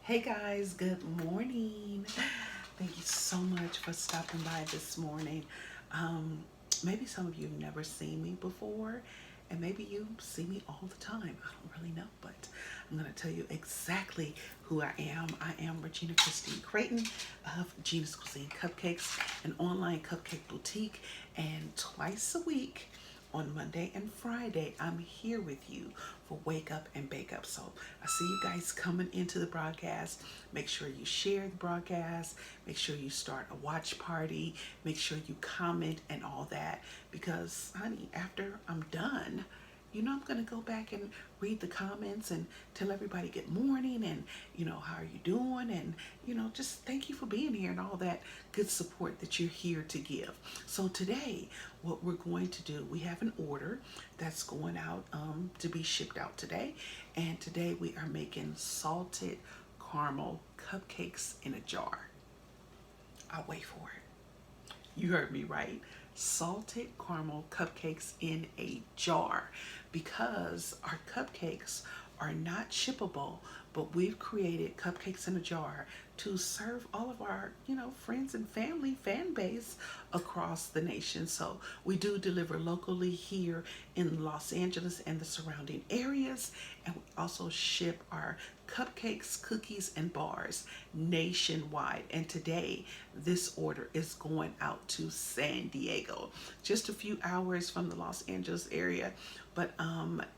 Hey guys, good morning. Thank you so much for stopping by this morning. Um, Maybe some of you have never seen me before, and maybe you see me all the time. I don't really know, but I'm going to tell you exactly who I am. I am Regina Christine Creighton of Gina's Cuisine Cupcakes, an online cupcake boutique, and twice a week on Monday and Friday, I'm here with you for Wake Up and Bake Up. So I see you guys coming into the broadcast. Make sure you share the broadcast. Make sure you start a watch party. Make sure you comment and all that. Because, honey, after I'm done, I'm going to go back and read the comments and tell everybody good morning and, how are you doing? And, just thank you for being here and all that good support that you're here to give. So today, what we're going to do, we have an order that's going out to be shipped out today. And today we are making salted caramel cupcakes in a jar. I'll wait for it. You heard me right. Salted caramel cupcakes in a jar because our cupcakes are not shippable, but we've created cupcakes in a jar to serve all of our, friends and family fan base across the nation. So we do deliver locally here in Los Angeles and the surrounding areas, and we also ship our cupcakes, cookies, and bars nationwide. And today, this order is going out to San Diego, just a few hours from the Los Angeles area. But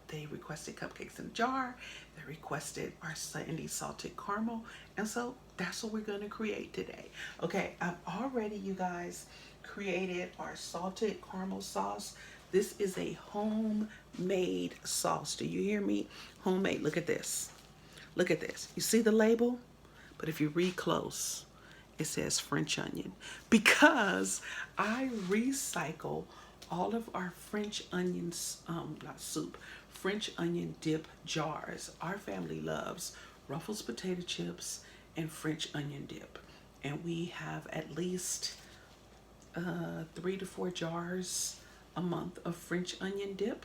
they requested cupcakes in a jar. They requested our sandy salted caramel, and so that's what we're going to create today. Okay, I've already, you guys, created our salted caramel sauce. This is a homemade sauce. Do you hear me? Homemade. Look at this. Look at this. You see the label? But if you read close, it says French onion because I recycle all of our French onions, not soup, French onion dip jars. Our family loves Ruffles potato chips and French onion dip. And we have at least 3 to 4 jars a month of French onion dip.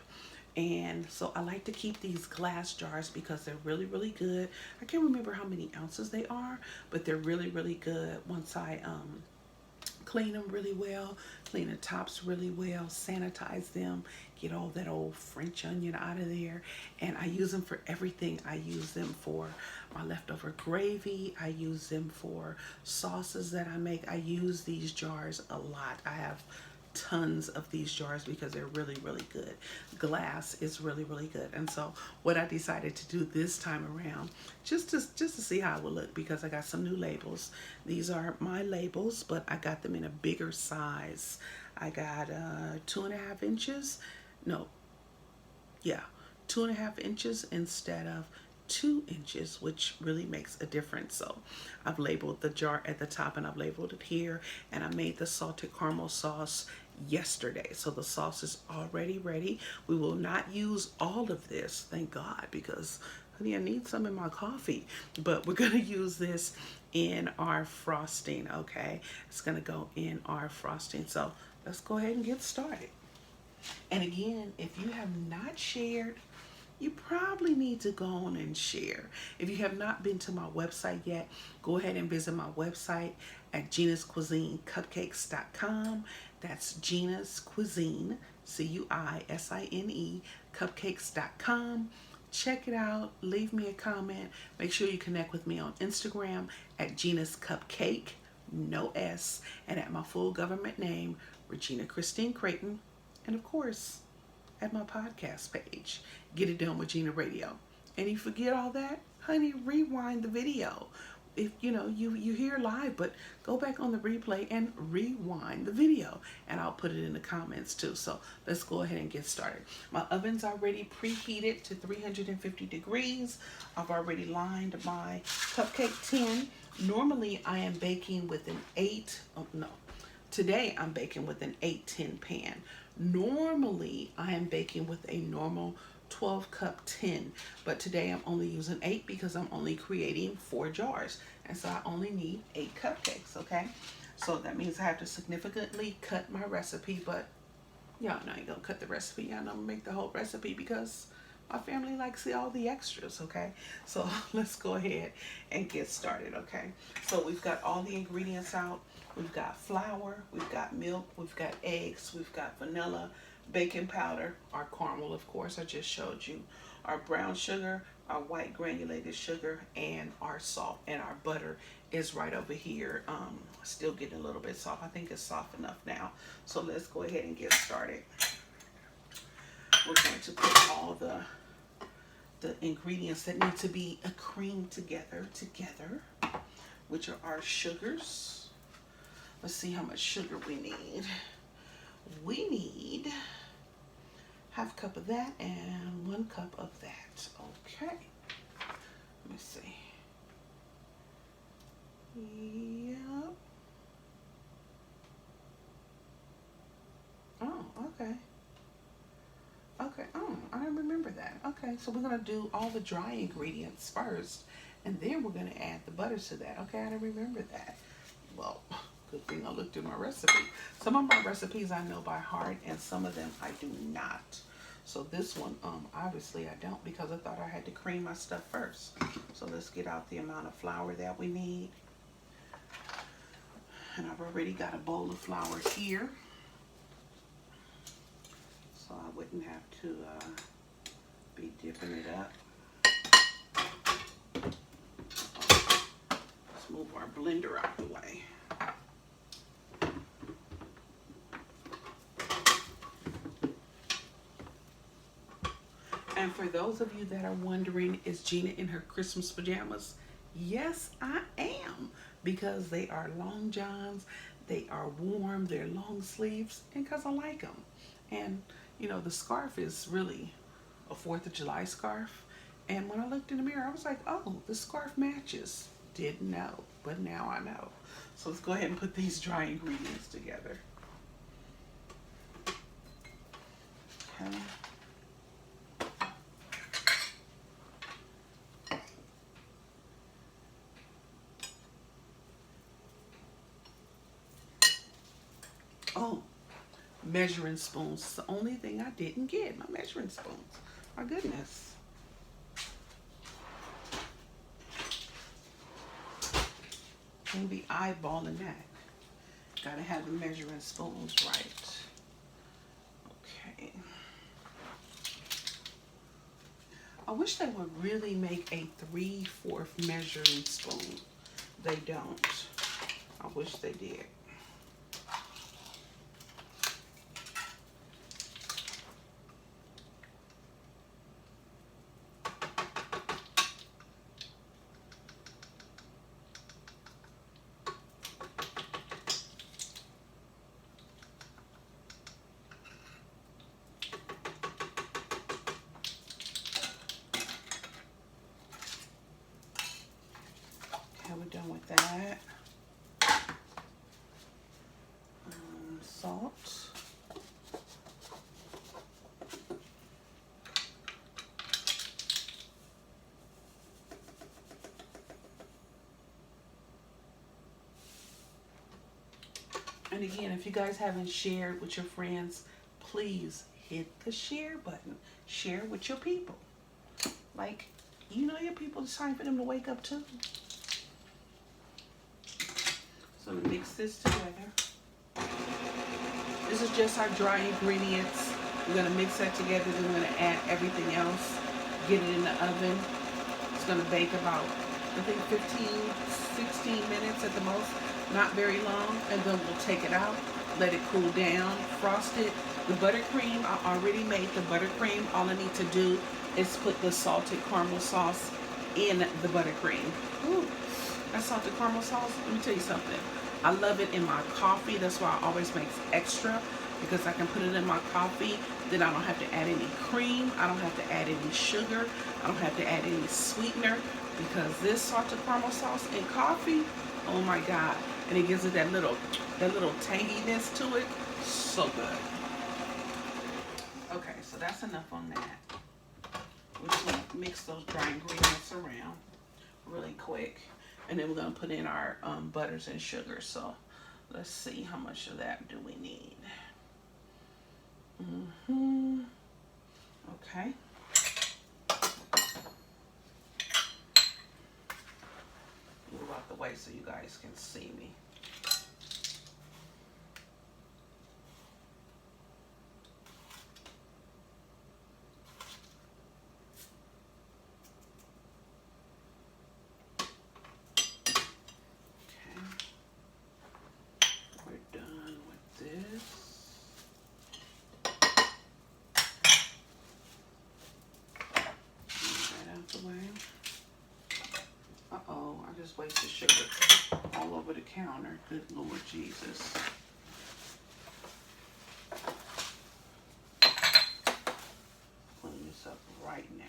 And so I like to keep these glass jars because they're really, really good. I can't remember how many ounces they are, but they're really, really good once I clean them really well, clean the tops really well, sanitize them, get all that old French onion out of there. And I use them for everything. I use them for my leftover gravy. I use them for sauces that I make. I use these jars a lot. I have tons of these jars because they're really, really good. Glass is really, really good. And so what I decided to do this time around, just to see how it would look, because I got some new labels. These are my labels, but I got them in a bigger size. I got 2.5 inches. No, yeah, 2.5 inches instead of 2 inches, which really makes a difference. So I've labeled the jar at the top and I've labeled it here, and I made the salted caramel sauce yesterday. So the sauce is already ready. We will not use all of this, thank God, because honey, I need some in my coffee. But we're gonna use this in our frosting, okay? It's gonna go in our frosting. So let's go ahead and get started. And again, if you have not shared, you probably need to go on and share. If you have not been to my website yet, go ahead and visit my website at Gina'sCuisineCupcakes.com. That's Gina's Cuisine, Cuisine, cupcakes.com. Check it out. Leave me a comment. Make sure you connect with me on Instagram at Gina's Cupcake, no S, and at my full government name, Regina Christine Creighton. And of course, at my podcast page, Get It Done with Gina Radio. And you forget all that, honey, rewind the video. If you hear live, but go back on the replay and rewind the video, and I'll put it in the comments too. So let's go ahead and get started. My oven's already preheated to 350 degrees. I've already lined my cupcake tin. Normally I am baking with an 8, oh no, today I'm baking with an 8-tin pan. Normally, I am baking with a normal 12-cup tin, but today I'm only using 8 because I'm only creating 4 jars, and so I only need 8 cupcakes, okay? So that means I have to significantly cut my recipe, but y'all know I ain't gonna cut the recipe. Y'all know I'm gonna make the whole recipe because my family likes all the extras, okay? So let's go ahead and get started, okay? So we've got all the ingredients out. We've got flour, we've got milk, we've got eggs, we've got vanilla, baking powder, our caramel, of course, I just showed you, our brown sugar, our white granulated sugar, and our salt. And our butter is right over here. Still getting a little bit soft. I think it's soft enough now. So let's go ahead and get started. We're going to put all the ingredients that need to be a cream together, which are our sugars. Let's see how much sugar we need. We need half a cup of that and 1 cup of that. Okay. Let me see. Yep. Oh, okay. Okay. Oh, I didn't remember that. Okay, so we're gonna do all the dry ingredients first, and then we're gonna add the butter to that. Okay, I didn't remember that. Well, good thing I looked at my recipe. Some of my recipes I know by heart, and some of them I do not. So this one, obviously I don't, because I thought I had to cream my stuff first. So let's get out the amount of flour that we need. And I've already got a bowl of flour here, so I wouldn't have to be dipping it up. Let's move our blender out the way. And for those of you that are wondering, is Gina in her Christmas pajamas? Yes, I am, because they are long johns, they are warm, they're long sleeves, and because I like them. And, you know, the scarf is really a 4th of July scarf. And when I looked in the mirror, I was like, oh, the scarf matches. Didn't know, but now I know. So let's go ahead and put these dry ingredients together. Okay. Oh, measuring spoons. It's the only thing I didn't get, my measuring spoons. My goodness. Can't be eyeballing that. Gotta have the measuring spoons right. Okay. I wish they would really make a 3/4 measuring spoon. They don't. I wish they did. Okay, we're done with that. Salt. And again, if you guys haven't shared with your friends, please hit the share button. Share with your people. Like, you know your people, it's time for them to wake up too. So we mix this together. This is just our dry ingredients. We're gonna mix that together, then we're gonna add everything else, get it in the oven. It's gonna bake about, I think 15, 16 minutes at the most, not very long, and then we'll take it out, let it cool down, frost it. The buttercream, I already made the buttercream. All I need to do is put the salted caramel sauce in the buttercream. Ooh, that salted caramel sauce, let me tell you something. I love it in my coffee. That's why I always make extra, because I can put it in my coffee. Then I don't have to add any cream. I don't have to add any sugar. I don't have to add any sweetener, because this salted caramel sauce in coffee, oh my God. And it gives it that little tanginess to it. So good. Okay, so that's enough on that. We're just gonna mix those dry ingredients around really quick. And then we're gonna put in our butters and sugar. So let's see, how much of that do we need? Okay. the way so you guys can see me. We're done with this. Get that out the way. Uh-oh, I just wasted sugar all over the counter. Good Lord Jesus. Clean this up right now.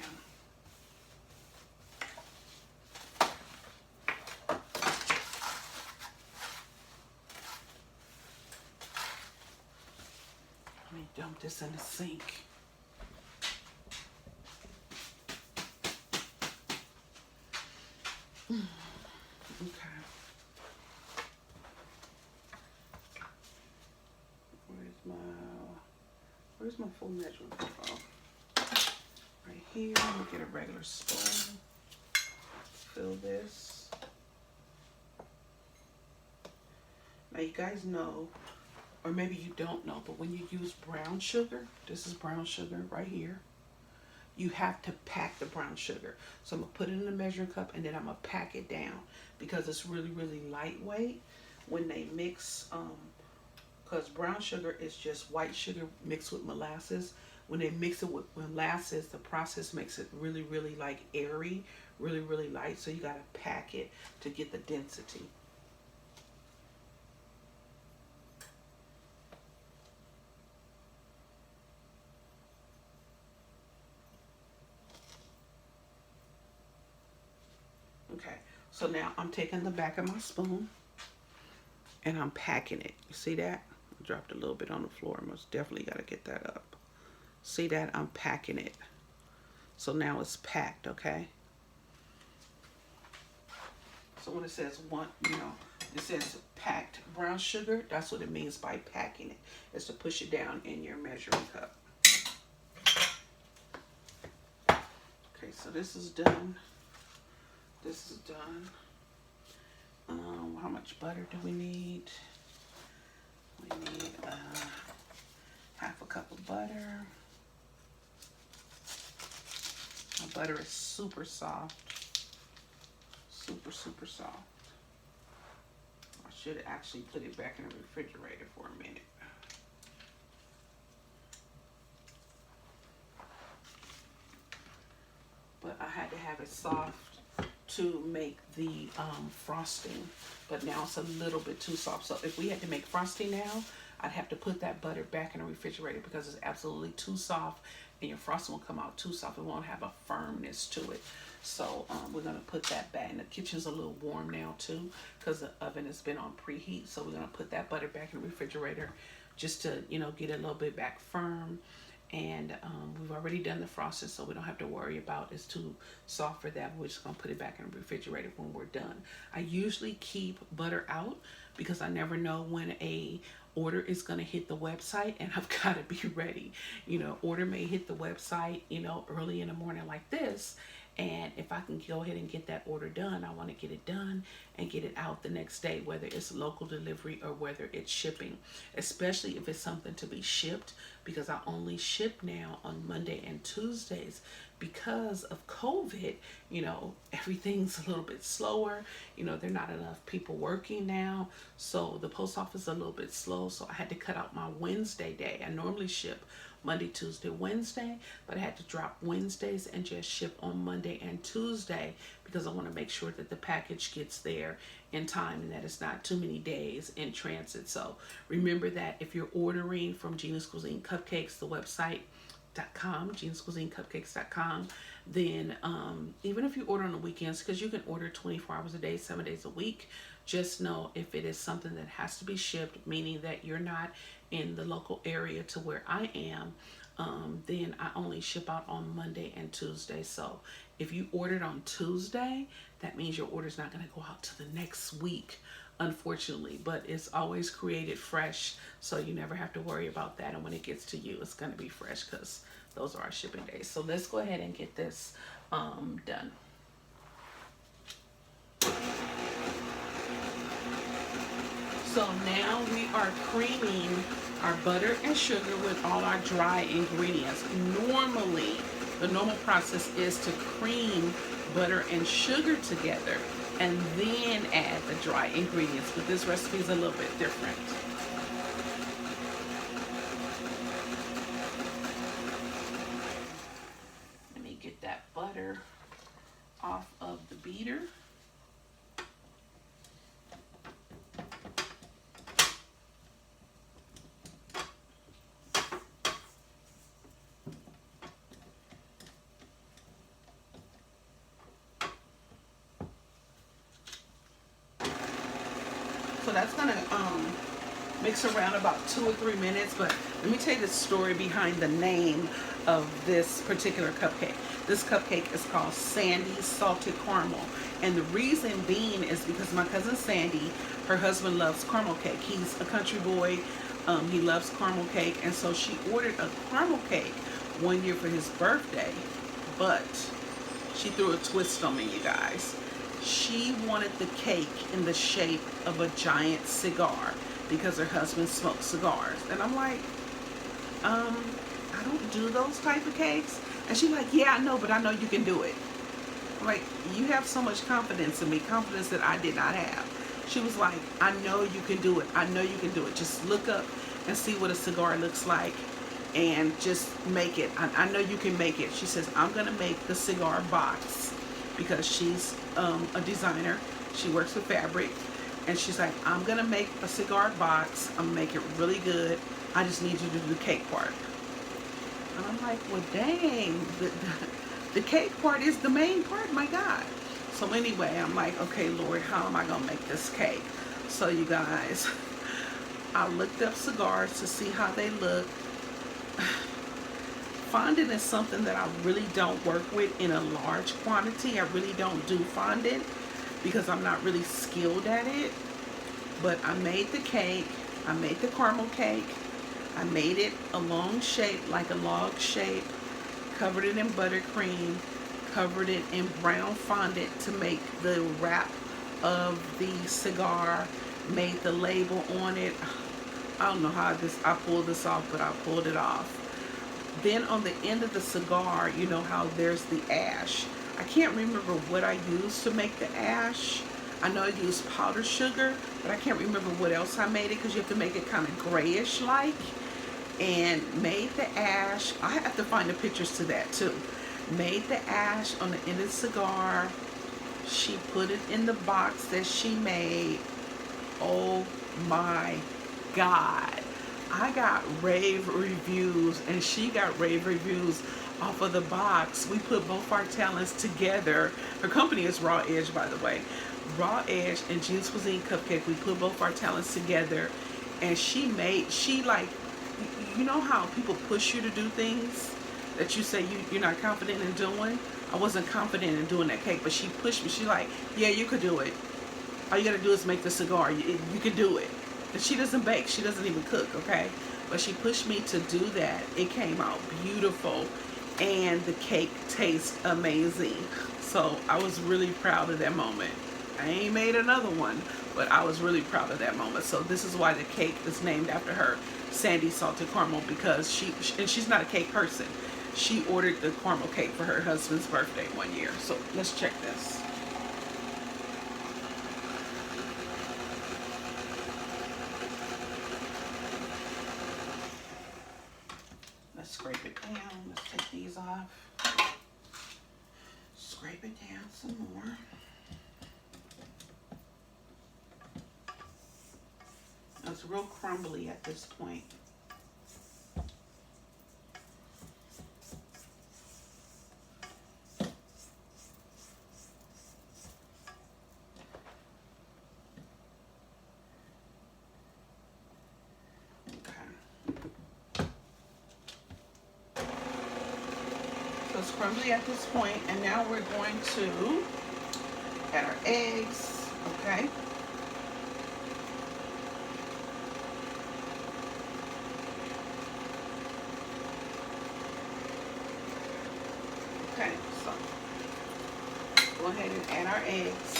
Let me dump this in the sink. Okay. Where's my full measuring cup? Oh, right here. Let me get a regular spoon. Fill this. Now you guys know, or maybe you don't know, but when you use brown sugar, this is brown sugar right here, you have to pack the brown sugar. So I'm gonna put it in a measuring cup and then I'm gonna pack it down because it's really, really lightweight when they mix, because brown sugar is just white sugar mixed with molasses. When they mix it with molasses, the process makes it really, really like airy, really, really light. So you gotta pack it to get the density. Okay, so now I'm taking the back of my spoon and I'm packing it. You see that? I dropped a little bit on the floor. Most definitely got to get that up. See that? I'm packing it. So now it's packed, okay? So when it says it says packed brown sugar, that's what it means by packing it. It's to push it down in your measuring cup. Okay, so this is done. This is done. How much butter do we need? We need half a cup of butter. My butter is super soft. Super, super soft. I should actually put it back in the refrigerator for a minute. But I had to have it soft to make the frosting, but now it's a little bit too soft. So if we had to make frosting now, I'd have to put that butter back in the refrigerator because it's absolutely too soft and your frosting will come out too soft. It won't have a firmness to it. So we're gonna put that back. And the kitchen's a little warm now too because the oven has been on preheat. So we're gonna put that butter back in the refrigerator just to, get it a little bit back firm. And we've already done the frosting, so we don't have to worry about it's too soft for that. We're just gonna put it back in the refrigerator when we're done. I usually keep butter out because I never know when a order is gonna hit the website and I've gotta be ready. Order may hit the website, early in the morning like this. And if I can go ahead and get that order done, I want to get it done and get it out the next day, whether it's local delivery or whether it's shipping, especially if it's something to be shipped, because I only ship now on Monday and Tuesdays because of COVID. Everything's a little bit slower. There are not enough people working now. So the post office is a little bit slow. So I had to cut out my Wednesday day. I normally ship Monday, Tuesday, Wednesday, but I had to drop Wednesdays and just ship on Monday and Tuesday because I want to make sure that the package gets there in time and that it's not too many days in transit. So remember that if you're ordering from Gina's Cuisine Cupcakes, the website.com, Gina'sCuisineCupcakes.com, then even if you order on the weekends, because you can order 24 hours a day, 7 days a week, just know if it is something that has to be shipped, meaning that you're not in the local area to where I am, then I only ship out on Monday and Tuesday. So if you ordered on Tuesday, that means your order's not going to go out to the next week, unfortunately, but it's always created fresh, so you never have to worry about that. And when it gets to you, it's going to be fresh because those are our shipping days. So let's go ahead and get this done. So now we are creaming our butter and sugar with all our dry ingredients. Normally, the normal process is to cream butter and sugar together and then add the dry ingredients, but this recipe is a little bit different. Let me get that butter off of the beater. So that's gonna mix around about 2 or 3 minutes, but let me tell you the story behind the name of this particular cupcake. This cupcake is called Sandy's Salted Caramel, and the reason being is because my cousin Sandy, her husband loves caramel cake. He's a country boy, he loves caramel cake, and so she ordered a caramel cake one year for his birthday, but she threw a twist on me, you guys. She wanted the cake in the shape of a giant cigar because her husband smoked cigars. And I'm like, I don't do those type of cakes. And she's like, yeah, I know, but I know you can do it. I'm like, you have so much confidence in me, confidence that I did not have. She was like, I know you can do it. I know you can do it. Just look up and see what a cigar looks like and just make it. I know you can make it. She says, I'm going to make the cigar box because she's a designer. She works with fabric. And she's like, I'm going to make a cigar box. I'm going to make it really good. I just need you to do the cake part. And I'm like, well, dang, the cake part is the main part, my God. So anyway, I'm like, okay, Lord, how am I going to make this cake? So you guys, I looked up cigars to see how they look. Fondant is something that I really don't work with in a large quantity. I really don't do fondant because I'm not really skilled at it. But I made the cake. I made the caramel cake. I made it a long shape, like a log shape. Covered it in buttercream. Covered it in brown fondant to make the wrap of the cigar. Made the label on it. I don't know how I pulled this off, but I pulled it off. Then on the end of the cigar, you know how there's the ash. I can't remember what I used to make the ash. I know I used powdered sugar, but I can't remember what else I made it because you have to make it kind of grayish like. And made the ash. I have to find the pictures to that too. Made the ash on the end of the cigar. She put it in the box that she made. Oh my God. I got rave reviews and she got rave reviews off of the box. We put both our talents together. Her company is Raw Edge, by the way. Raw Edge and Jean's Cuisine Cupcake. We put both our talents together and she like, you know how people push you to do things that you say you're not confident in doing? I wasn't confident in doing that cake, but she pushed me. She's like, yeah, you could do it. All you gotta do is make the cigar. You can do it. And she doesn't bake. She doesn't even cook, okay? But she pushed me to do that. It came out beautiful. And the cake tastes amazing. So I was really proud of that moment. I ain't made another one, but I was really proud of that moment. So this is why the cake is named after her, Sandy Salted Caramel, because she's not a cake person. She ordered the caramel cake for her husband's birthday one year. So let's check this. Let's scrape it down. Let's take these off. Scrape it down some more. It's real crumbly at this point. So it's crumbly at this point, and now we're going to add our eggs, okay? Okay, so go ahead and add our eggs.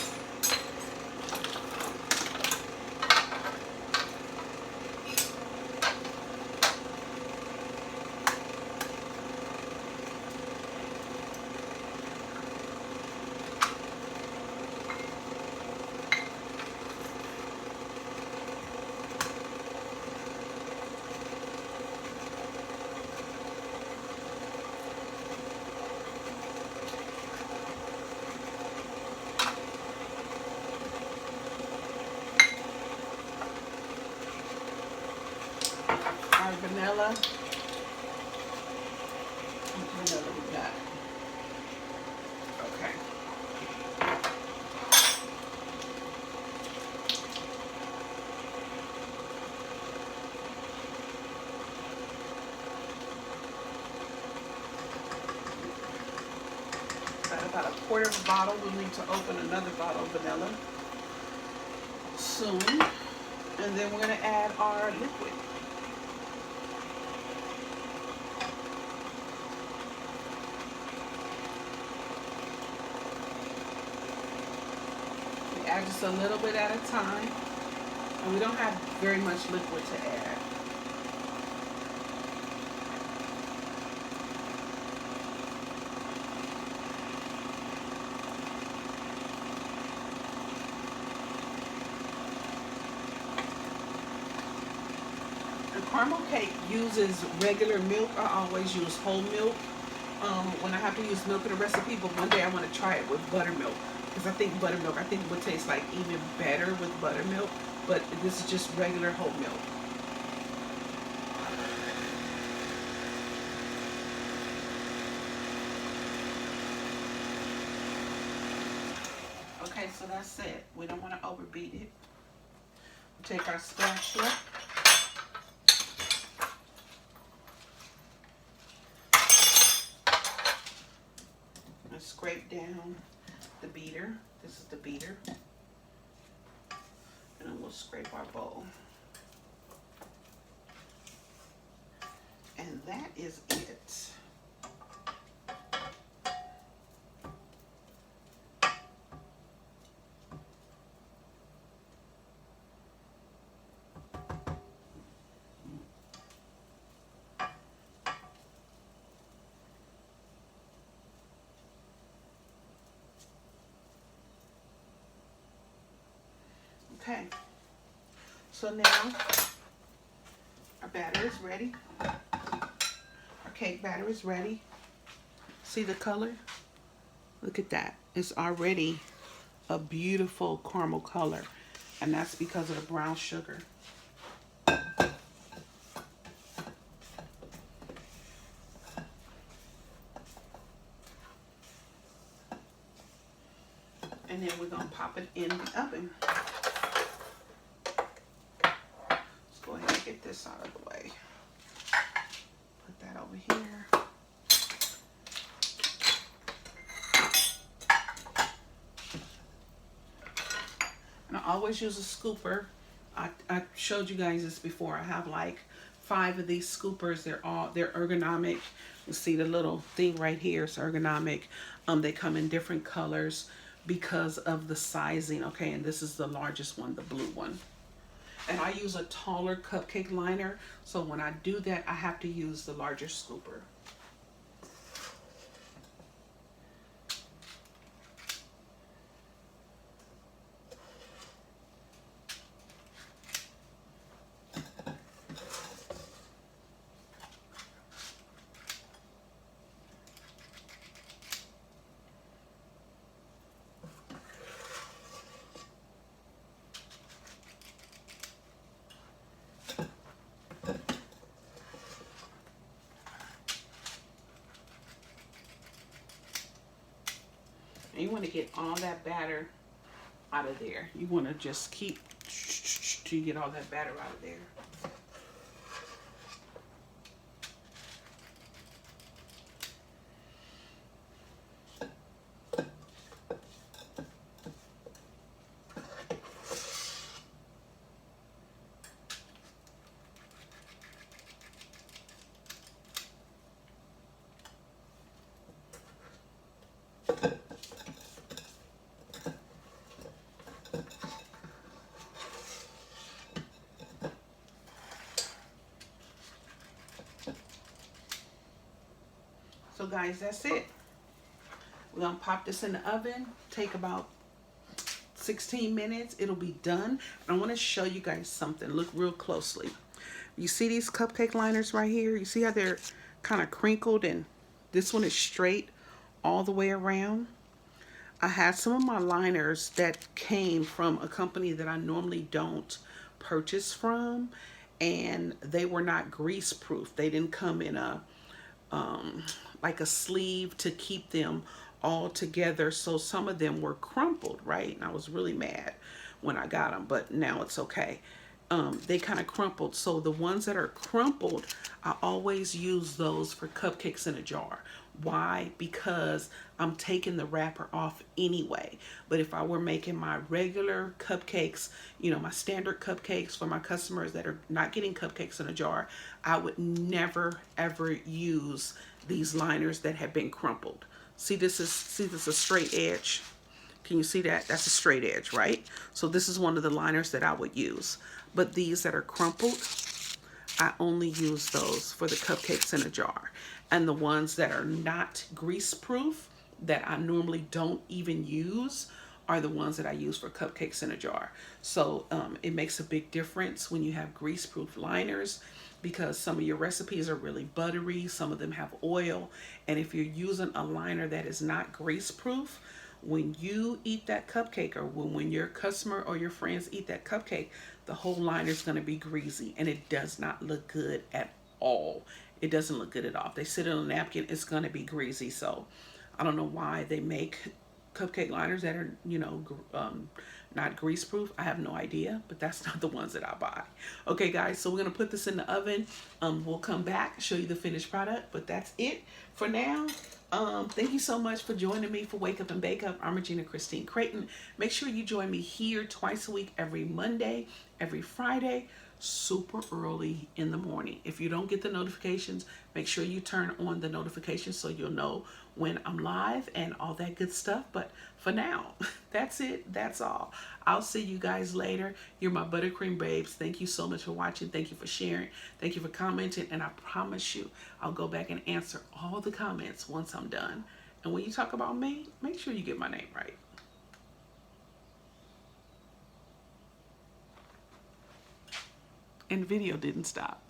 vanilla. Vanilla we got. Okay. Got about a quarter of a bottle. We'll need to open another bottle of vanilla soon. And then we're going to add our liquid. We add just a little bit at a time. And we don't have very much liquid to add. Caramel cake uses regular milk. I always use whole milk when I have to use milk in a recipe, but one day I want to try it with buttermilk because I think buttermilk, I think it would taste like even better with buttermilk, but this is just regular whole milk. Okay, so that's it. We don't want to overbeat it. We'll take our spatula. Scrape down the beater. This is the beater. And then we'll scrape our bowl. And that is it. Okay, so now our batter is ready. Our cake batter is ready. See the color? Look at that. It's already a beautiful caramel color, and that's because of the brown sugar. And then we're going to pop it in the oven. Get this out of the way. Put that over here. And I always use a scooper. I showed you guys this before. I have like 5 of these scoopers. They're ergonomic. You see the little thing right here is ergonomic. They come in different colors because of the sizing. Okay, and this is the largest one, the blue one. And I use a taller cupcake liner, so when I do that, I have to use the larger scooper. And you want to get all that batter out of there. You want to just keep till you get all that batter out of there. So guys, that's it. We're gonna pop this in the oven, take about 16 minutes. It'll be done. I want to show you guys something. Look real closely. You see these cupcake liners right here? You see how they're kind of crinkled, and this one is straight all the way around? I had some of my liners that came from a company that I normally don't purchase from, and they were not grease proof. They didn't come in a like a sleeve to keep them all together. So some of them were crumpled, right? And I was really mad when I got them, but now it's okay. They kind of crumpled. So the ones that are crumpled, I always use those for cupcakes in a jar. Why? Because I'm taking the wrapper off anyway. But if I were making my regular cupcakes, my standard cupcakes for my customers that are not getting cupcakes in a jar, I would never ever use these liners that have been crumpled. This is a straight edge. Can you see that? That's a straight edge, right? So this is one of the liners that I would use. But these that are crumpled, I only use those for the cupcakes in a jar. And the ones that are not grease proof, that I normally don't even use, are the ones that I use for cupcakes in a jar. So it makes a big difference when you have grease proof liners, because some of your recipes are really buttery, some of them have oil. And if you're using a liner that is not grease proof, when you eat that cupcake, or when your customer or your friends eat that cupcake, the whole liner is going to be greasy, and it does not look good at all. It doesn't look good at all. If they sit on a napkin, it's going to be greasy. So I don't know why they make cupcake liners that are, not grease proof. I have no idea, but that's not the ones that I buy. Okay, guys, so we're going to put this in the oven. We'll come back, show you the finished product, but that's it for now. Thank you so much for joining me for Wake Up and Bake Up. I'm Regina Christine Creighton. Make sure you join me here twice a week, every Monday, every Friday, super early in the morning. If you don't get the notifications, make sure you turn on the notifications so you'll know when I'm live and all that good stuff. But for now, that's it. That's all. I'll see you guys later. You're my buttercream babes. Thank you so much for watching. Thank you for sharing. Thank you for commenting. And I promise you, I'll go back and answer all the comments once I'm done. And when you talk about me, make sure you get my name right. And the video didn't stop.